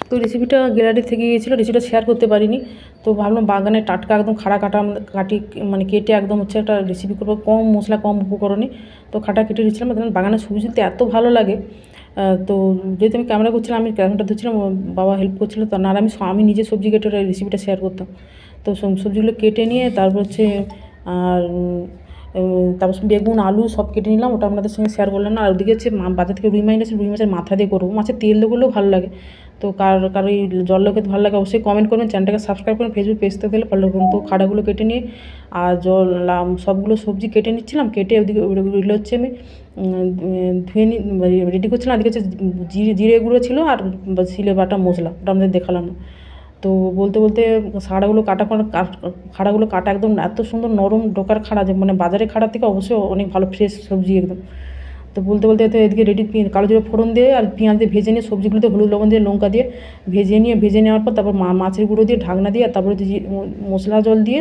তো রেসিপিটা গ্যালারি থেকে গিয়েছিলো, রেসিপিটা শেয়ার করতে পারিনি। তো ভাবলাম বাগানে টাটকা একদম কেটে কেটে একদম হচ্ছে একটা রেসিপি করবো, কম মশলা কম উপকরণে। তো কেটে দিয়েছিলাম, বাগানের সবজি তুলতে এত ভালো লাগে। তো যেহেতু আমি ক্যামেরা করছিলাম, আমি ক্যামেরাটা ধরছিলাম, বাবা হেল্প করছিলো। তো না আমি নিজে সবজি কেটে রেসিপিটা শেয়ার করতাম। তো সবজিগুলো কেটে নিয়ে তারপর হচ্ছে আর তারপর বেগুন আলু সব কেটে নিলাম, ওটা আপনাদের সঙ্গে শেয়ার করলাম না। আর ওদিকে হচ্ছে বাজার থেকে রুই মাছ এনেছে, রুই মাছের মাথা দিয়ে করবো। মাছের তেল দিয়ে করলেও ভালো লাগে। তো কার এই জল খেতে ভালো লাগে অবশ্যই কমেন্ট করবেন, চ্যানেলটাকে সাবস্ক্রাইব করুন, ফেসবুক পেজটা দিলে ফলো করুন। তো খাড়াগুলো কেটে নিয়ে আর সবগুলো সবজি কেটে নিচ্ছিলাম, কেটে ওদিকে ওগুলো হচ্ছে আমি ধুয়ে রেডি করছিলাম। ওদিকে হচ্ছে জিরে গুঁড়ো ছিল আর শিলে বাটা মশলা, ওটা আমাদের দেখালাম না। তো বলতে বলতে খাড়াগুলো কাটা একদম এত সুন্দর নরম ডোকার খাড়া, যে মানে বাজারের খাড়ার থেকে অবশ্যই অনেক ভালো ফ্রেশ সবজি একদম। তো বলতে বলতে এদিকে রেডি কালো জিরে ফোড়ন দিয়ে আর পেঁয়াজ দিয়ে ভেজে নিয়ে সবজিগুলোতে হলুদ লবণ দিয়ে লঙ্কা দিয়ে ভেজে নেওয়ার পর তারপর মাছের গুঁড়ো দিয়ে ঢাকনা দিয়ে তারপরে মশলা জল দিয়ে